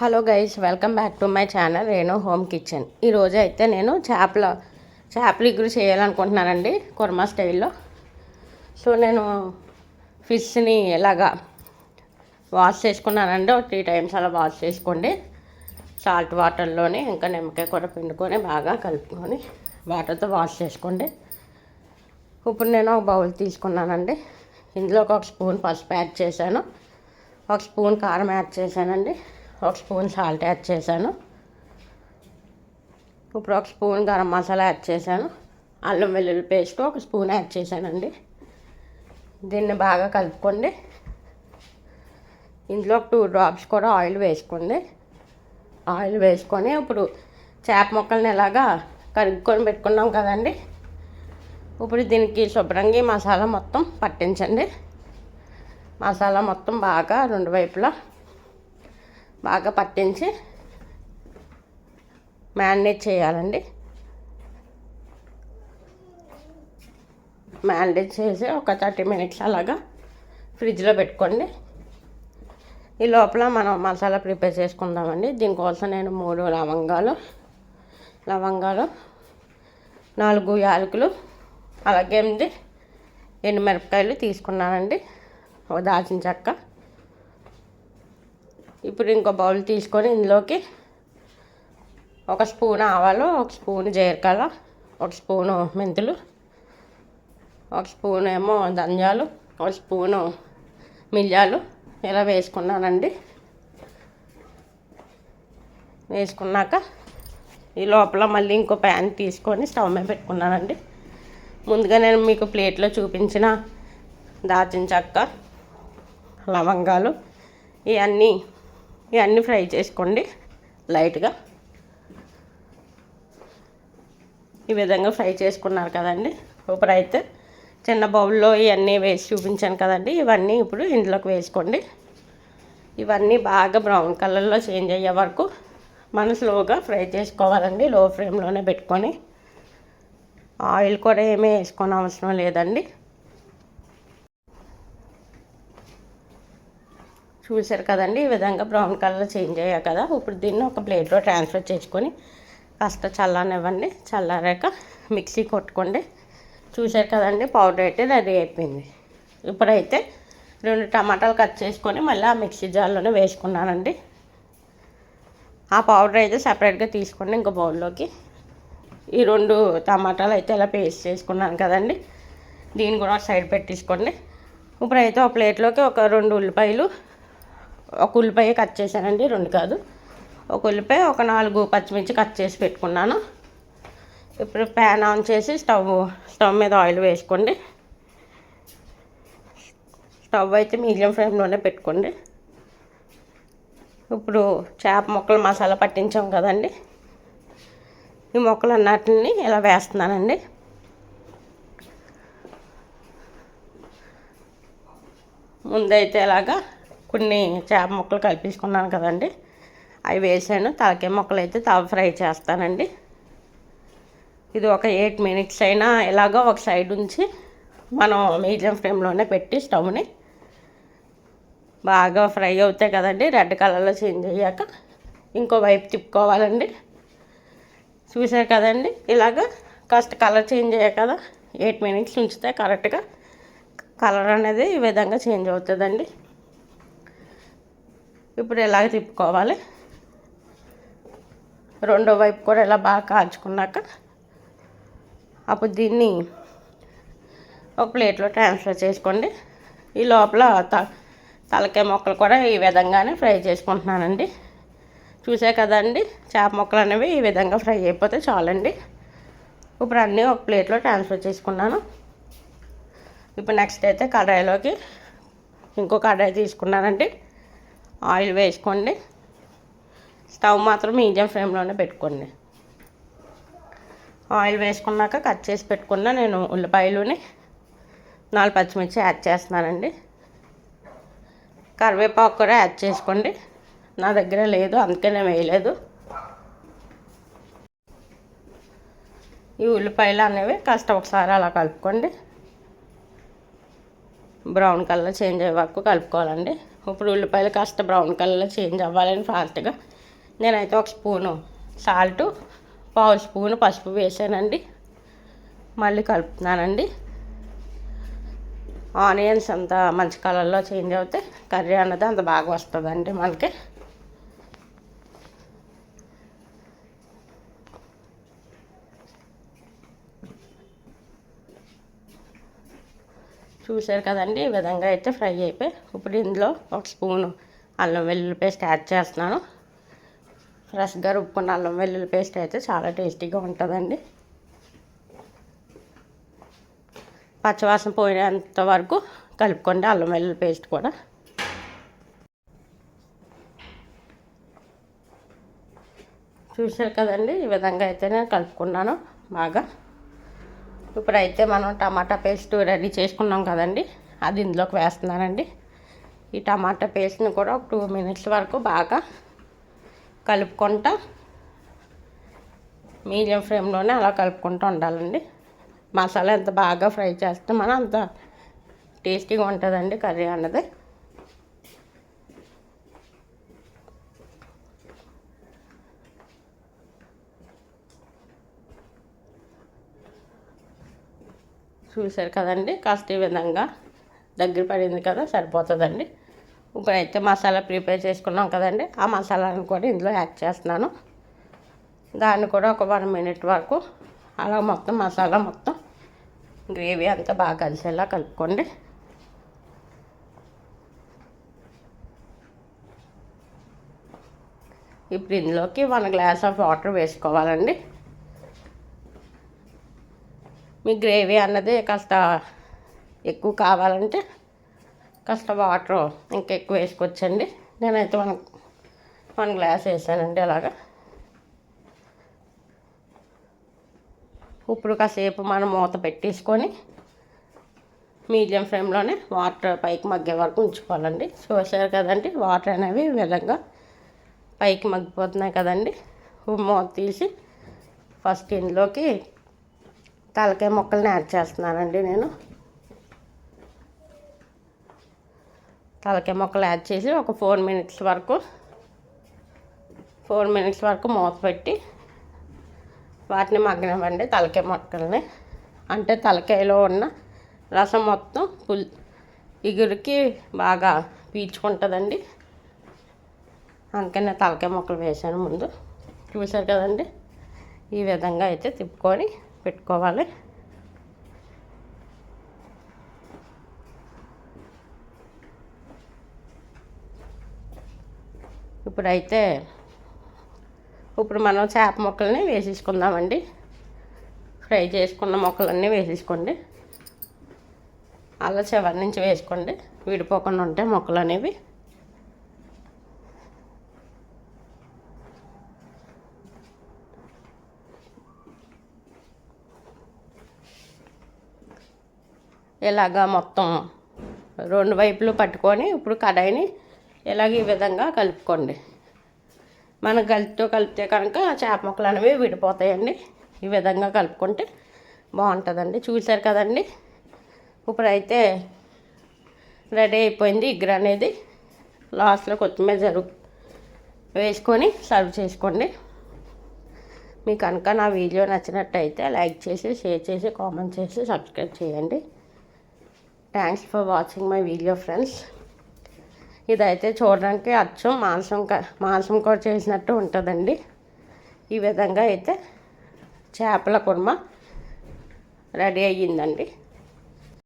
Hello guys, welcome back to my channel Renu home kitchen. ఈరోజు అయితే నేను చేపల ఇగురు చేయాలనుకుంటున్నానండి, కుర్మా స్టైల్లో. సో నేను ఫిష్ని ఇలాగా వాష్ చేసుకున్నానండి. ఒక 3 టైమ్స్ అలా వాష్ చేసుకోండి సాల్ట్ వాటర్లోని. ఇంకా నిమ్మకాయ కూడా పిండుకొని బాగా కలుపుకొని వాటర్తో వాష్ చేసుకోండి. ఇప్పుడు నేను ఒక బౌల్ తీసుకున్నానండి. ఇందులోకి 1 స్పూన్ పసుపు యాడ్ చేశాను, 1 స్పూన్ కారం యాడ్ చేశానండి, 1 స్పూన్ సాల్ట్ యాడ్ చేశాను. ఇప్పుడు 1 స్పూన్ గరం మసాలా యాడ్ చేశాను. అల్లం వెల్లుల్లి పేస్ట్ 1 స్పూన్ యాడ్ చేశానండి. దీన్ని బాగా కలుపుకోండి. ఇందులో 2 డ్రాప్స్ కూడా ఆయిల్ వేసుకోండి. ఆయిల్ వేసుకొని ఇప్పుడు చేప ముక్కల్ని ఇలాగా కలుపుకొని పెట్టుకున్నాం కదండి. ఇప్పుడు దీనికి శుభ్రంగా మసాలా మొత్తం పట్టించండి. మసాలా మొత్తం బాగా 2 వైపులా బాగా పట్టించి మ్యారినేట్ చేయాలండి. మ్యారినేట్ చేసి ఒక 30 మినిట్స్ అలాగా ఫ్రిడ్జ్లో పెట్టుకోండి. ఈ లోపల మనం మసాలా ప్రిపేర్ చేసుకుందామండి. దీనికోసం నేను 3 లవంగాలు 4 యాలకులు అలాగే ఎండుమిరపకాయలు తీసుకున్నానండి, ఒక దాల్చిన చెక్క. ఇప్పుడు ఇంకో బౌల్ తీసుకొని ఇందులోకి 1 స్పూన్ ఆవాలు, 1 స్పూన్ జీలకర్ర, 1 స్పూను మెంతులు, 1 స్పూన్ ఏమో ధనియాలు, 1 స్పూను మిరియాలు ఇలా వేసుకున్నానండి. వేసుకున్నాక ఈ లోపల మళ్ళీ ఇంకో ప్యాన్ తీసుకొని స్టవ్ మీద పెట్టుకున్నానండి. ముందుగా నేను మీకు ప్లేట్లో చూపించిన దాల్చిన చెక్క, లవంగాలు ఇవన్నీ ఫ్రై చేసుకోండి లైట్గా. ఈ విధంగా ఫ్రై చేసుకున్నారు కదండి. ఇప్పుడైతే చిన్న బౌల్లో ఇవన్నీ వేసి చూపించాను కదండి. ఇవన్నీ ఇప్పుడు ఇందులోకి వేసుకోండి. ఇవన్నీ బాగా బ్రౌన్ కలర్లో చేంజ్ అయ్యే వరకు మనం స్లోగా ఫ్రై చేసుకోవాలండి, లో ఫ్లేమ్లోనే పెట్టుకొని. ఆయిల్ కూడా ఏమీ వేసుకోని అవసరం లేదండి. చూసారు కదండి, ఈ విధంగా బ్రౌన్ కలర్ చేంజ్ అయ్యాయి కదా. ఇప్పుడు దీన్ని ఒక ప్లేట్లో ట్రాన్స్ఫర్ చేసుకొని కాస్త చల్లనివ్వండి. చల్లారాక మిక్సీ కొట్టుకోండి. చూసారు కదండి, పౌడర్ అయితే రెడీ అయిపోయింది. ఇప్పుడైతే 2 టమాటాలు కట్ చేసుకొని మళ్ళీ ఆ మిక్సీ జార్లోనే వేసుకున్నానండి. ఆ పౌడర్ అయితే సపరేట్గా తీసుకోండి ఇంకో బౌల్లోకి. ఈ 2 టమాటాలు అయితే ఇలా పేస్ట్ చేసుకున్నాను కదండి, దీన్ని కూడా సైడ్ పెట్టేసుకోండి. ఇప్పుడైతే ఒక ప్లేట్లోకి ఒక 2 ఉల్లిపాయలు, 1 ఉల్లిపాయ కట్ చేశానండి, 2 కాదు, 1 ఉల్లిపాయ, ఒక 4 పచ్చిమిర్చి కట్ చేసి పెట్టుకున్నాను. ఇప్పుడు ప్యాన్ ఆన్ చేసి స్టవ్ మీద ఆయిల్ వేసుకోండి. స్టవ్ అయితే మీడియం ఫ్లేమ్లోనే పెట్టుకోండి. ఇప్పుడు చేప ముక్కలు మసాలా పట్టించాం కదండి, ఈ ముక్కలు అన్నిటిని ఇలా వేస్తున్నానండి. ముందైతే ఇలాగా కొన్ని చేప ముక్కలు కలిపేసుకున్నాను కదండి, అవి వేసాను. తలకాయ ముక్కలు అయితే ఫ్రై చేస్తానండి. ఇది ఒక 8 మినిట్స్ అయినా ఇలాగ ఒక సైడ్ ఉంచి మనం మీడియం ఫ్లేమ్లోనే పెట్టి స్టవ్ని బాగా ఫ్రై అవుతాయి కదండి. రెడ్ కలర్లో చేంజ్ అయ్యాక ఇంకో వైపు తిప్పుకోవాలండి. చూసారు కదండి, ఇలాగ కాస్త కలర్ చేంజ్ అయ్యాయి కదా, 8 మినిట్స్ ఉంచితే కరెక్ట్గా కలర్ అనేది ఈ విధంగా చేంజ్ అవుతుందండి. ఇప్పుడు ఇలాగ తిప్పుకోవాలి. రెండో వైపు కూడా ఇలా బాగా కాల్చుకున్నాక అప్పుడు దీన్ని ఒక ప్లేట్లో ట్రాన్స్ఫర్ చేసుకోండి. ఈ లోపల తలకాయ ముక్కలు కూడా ఈ విధంగానే ఫ్రై చేసుకుంటున్నానండి. చూసే కదండి, చేప ముక్కలు అనేవి ఈ విధంగా ఫ్రై అయిపోతే చాలండి. ఇప్పుడు అన్నీ ఒక ప్లేట్లో ట్రాన్స్ఫర్ చేసుకున్నాను. ఇప్పుడు నెక్స్ట్ అయితే కడాయిలోకి ఇంకో కడాయి తీసుకున్నానండి. ఆయిల్ వేసుకోండి. స్టవ్ మాత్రం మీడియం ఫ్లేమ్లోనే పెట్టుకోండి. ఆయిల్ వేసుకున్నాక కట్ చేసి పెట్టుకున్న నేను ఉల్లిపాయలుని 4 పచ్చిమిర్చి యాడ్ చేస్తున్నానండి. కరివేపాకు కూడా యాడ్ చేసుకోండి. నా దగ్గర లేదు, అందుకే నేను వేయలేదు. ఈ ఉల్లిపాయలు అనేవి కాస్త ఒకసారి అలా కలుపుకోండి. బ్రౌన్ కలర్ చేంజ్ అయ్యే వరకు కలుపుకోవాలండి. ఇప్పుడు ఉల్లిపాయలు కాస్త బ్రౌన్ కలర్లో చేంజ్ అవ్వాలని ఫాస్ట్గా నేనైతే ఒక స్పూను సాల్ట్, పావు స్పూను పసుపు వేసానండి. మళ్ళీ కలుపుతున్నానండి. ఆనియన్స్ అంత మంచి కలర్లో చేంజ్ అవుతే కర్రీ అన్నది అంత బాగా వస్తుందండి మనకి. చూసారు కదండి, ఈ విధంగా అయితే ఫ్రై అయిపోయి ఇప్పుడు ఇందులో ఒక స్పూను అల్లం వెల్లుల్లి పేస్ట్ యాడ్ చేస్తున్నాను. ఫ్రెష్గా రుబ్బుకున్న అల్లం వెల్లుల్లి పేస్ట్ అయితే చాలా టేస్టీగా ఉంటుందండి. పచ్చివాసన పోయేంత వరకు కలుపుకోండి అల్లం వెల్లుల్లి పేస్ట్ కూడా. చూసారు కదండి, ఈ విధంగా అయితే నేను కలుపుకున్నాను బాగా. ఇప్పుడైతే మనం టమాటా పేస్ట్ రెడీ చేసుకున్నాం కదండి, అది ఇందులోకి వేస్తున్నానండి. ఈ టమాటా పేస్ట్ని కూడా ఒక 2 minutes వరకు బాగా కలుపుకుంటా మీడియం ఫ్లేమ్లోనే అలా కలుపుకుంటూ ఉండాలండి. మసాలా ఎంత బాగా ఫ్రై చేస్తే మనం అంత టేస్టీగా ఉంటుందండి కర్రీ అన్నది. చూసారు కదండి, కాస్త ఈ విధంగా దగ్గర పడింది కదా, సరిపోతుందండి. ఇప్పుడైతే మసాలా ప్రిపేర్ చేసుకున్నాం కదండి, ఆ మసాలాను కూడా ఇందులో యాడ్ చేస్తున్నాను. దాన్ని కూడా ఒక 1 minute వరకు అలా మొత్తం మసాలా మొత్తం గ్రేవీ అంతా బాగా కలిసేలా కలుపుకోండి. ఇప్పుడు ఇందులోకి 1 glass ఆఫ్ వాటర్ వేసుకోవాలండి. మీ గ్రేవీ అన్నది కాస్త ఎక్కువ కావాలంటే కాస్త వాటర్ ఇంకా ఎక్కువ వేసుకోవచ్చండి. నేనైతే 1 glass వేసానండి అలాగా. ఇప్పుడు కాసేపు మనం మూత పెట్టేసుకొని మీడియం ఫ్లేమ్లోనే వాటర్ పైకి మగ్గే వరకు ఉంచుకోవాలండి. చూసారు కదండి, వాటర్ అనేవి ఈ విధంగా పైకి మగ్గిపోతున్నాయి కదండి. మూత తీసి ఫస్ట్ ఇందులోకి తలకాయ ముక్కల్ని యాడ్ చేస్తున్నానండి. నేను తలకాయ ముక్కలు యాడ్ చేసి ఒక 4 minutes వరకు మూత పెట్టి వాటిని మగ్గనివ్వండి. తలకాయ ముక్కల్ని అంటే తలకాయలో ఉన్న రసం మొత్తం ఇగురికి బాగా పీల్చుకుంటుందండి. అందుకని తలకాయ ముక్కలు వేసాను ముందు. చూసారు కదండి, ఈ విధంగా అయితే తిప్పుకొని పెట్టుకోవాలి. ఇప్పుడు మనం చేప ముక్కల్ని వేసేసుకుందామండి. ఫ్రై చేసుకున్న ముక్కలన్నీ వేసేసుకోండి. అలా చివరి నుంచి వేసుకోండి, విడిపోకుండా ఉంటాయి ముక్కలు అనేవి. ఇలాగా మొత్తం 2 వైపులు పట్టుకొని ఇప్పుడు కడాయిని ఇలాగ ఈ విధంగా కలుపుకోండి. మన గరిటెతో కలిపితే కనుక చేప ముక్కలు అనేవి విడిపోతాయండి. ఈ విధంగా కలుపుకుంటే బాగుంటుందండి. చూసారు కదండి, ఇప్పుడైతే రెడీ అయిపోయింది ఇగురు అనేది. లాస్ట్లో కొత్తిమీర వేసుకొని సర్వ్ చేసుకోండి. మీకు కనుక నా వీడియో నచ్చినట్టయితే లైక్ చేసి, షేర్ చేసి, కామెంట్ చేసి, సబ్స్క్రైబ్ చేయండి. Thanks for watching my video friends. ఇదైతే చూడడానికి అచ్చం మాంసం కూర చేసినట్టు ఉంటుందండి. ఈ విధంగా అయితే చేపల కుర్మా రెడీ అయ్యిందండి.